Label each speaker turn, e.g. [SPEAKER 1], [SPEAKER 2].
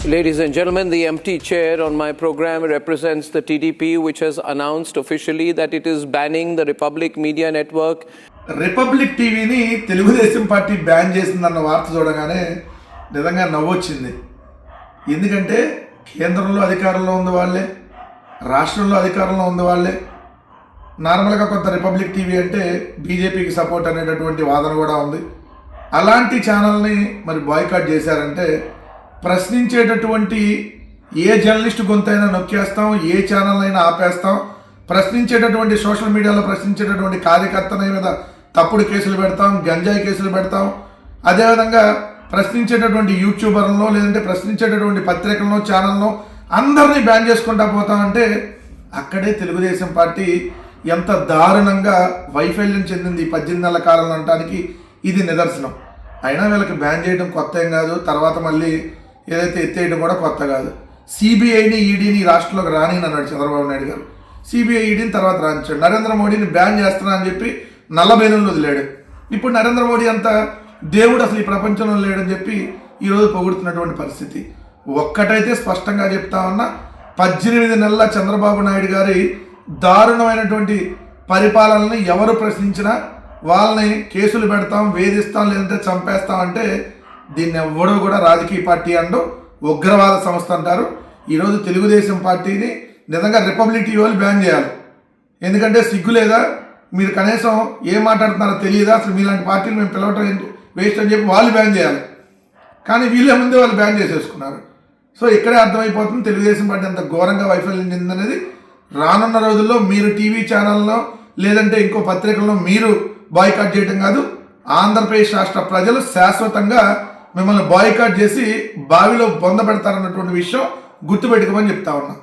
[SPEAKER 1] Ladies and gentlemen, the empty chair on my program represents the TDP, which has announced officially that it is banning the Republic Media Network.
[SPEAKER 2] Republic టీవీని Telugu Desam party ban చేసిందన్న వార్త చూడగానే నిజంగా నవ్వొచ్చింది. ఎందుకంటే కేంద్రంలో అధికారంలో ఉంది వాళ్ళే, రాష్ట్రంలో అధికారంలో ఉంది వాళ్ళే. నార్మల్గా కొంత రిపబ్లిక్ టీవీ అంటే బీజేపీకి సపోర్ట్ అనేటటువంటి వాదన కూడా ఉంది. అలాంటి ఛానల్ని మరి బాయ్కాట్ చేశారంటే ప్రశ్నించేటటువంటి ఏ జర్నలిస్ట్ గొంతైనా నొక్కేస్తాం, ఏ ఛానల్ అయినా ఆపేస్తాం, ప్రశ్నించేటటువంటి సోషల్ మీడియాలో ప్రశ్నించేటటువంటి కార్యకర్తల మీద తప్పుడు కేసులు పెడతాం, గంజాయి కేసులు పెడతాం. అదేవిధంగా ప్రశ్నించేటటువంటి యూట్యూబర్లను లేదంటే ప్రశ్నించేటటువంటి పత్రికలను ఛానల్ను అందరినీ బ్యాన్ చేసుకుంటా పోతామంటే అక్కడే తెలుగుదేశం పార్టీ ఎంత దారుణంగా వైఫల్యం చెందింది 18 నెలల కాలంలో అనడానికి ఇది నిదర్శనం. అయినా వీళ్ళకి బ్యాన్ చేయడం కొత్త ఏం కాదు, తర్వాత మళ్ళీ ఏదైతే ఎత్తేయడం కూడా కొత్త కాదు. సిబిఐని ఈడీని రాష్ట్రంలోకి రానియన్నాడు చంద్రబాబు నాయుడు గారు. సిబిఐ ఈడీని తర్వాత రానిచ్చాడు. నరేంద్ర మోడీని బ్యాన్ చేస్తున్నా అని చెప్పి నల్లబేలును వదిలాడు. ఇప్పుడు నరేంద్ర మోడీ అంత దేవుడు అసలు ఈ ప్రపంచంలో లేడని చెప్పి ఈరోజు పొగుడుతున్నటువంటి పరిస్థితి. ఒక్కటైతే స్పష్టంగా చెప్తా ఉన్నా, 18 నెలల చంద్రబాబు నాయుడు గారి దారుణమైనటువంటి పరిపాలనని ఎవరు ప్రశ్నించినా వాళ్ళని కేసులు పెడతాం, వేధిస్తాం, లేదంటే చంపేస్తాం అంటే దీన్ని ఎవడో కూడా రాజకీయ పార్టీ అంటూ ఉగ్రవాద సంస్థ అంటారు. ఈరోజు తెలుగుదేశం పార్టీని నిజంగా రిపబ్లిక్ టీవీ వాళ్ళు బ్యాన్ చేయాలి. ఎందుకంటే సిగ్గు లేదా, మీరు కనీసం ఏం మాట్లాడుతున్నారో తెలియదా, అసలు మీలాంటి పార్టీలు మేము పిలవటం వేస్ట్ అని చెప్పి వాళ్ళు బ్యాన్ చేయాలి. కానీ వీళ్ళ ముందే వాళ్ళు బ్యాన్ చేసేసుకున్నారు. సో ఇక్కడే అర్థమైపోతుంది తెలుగుదేశం పార్టీ అంత ఘోరంగా వైఫల్యం చెందిందనేది. రానున్న రోజుల్లో మీరు టీవీ ఛానల్లో లేదంటే ఇంకో పత్రికల్లో మీరు బాయ్కాట్ చేయడం కాదు, ఆంధ్రప్రదేశ్ రాష్ట్ర ప్రజలు శాశ్వతంగా మిమ్మల్ని బాయ్కాట్ చేసి బావిలో బొంద పెడతారన్నటువంటి విషయం గుర్తుపెట్టుకోమని చెప్తా ఉన్నా.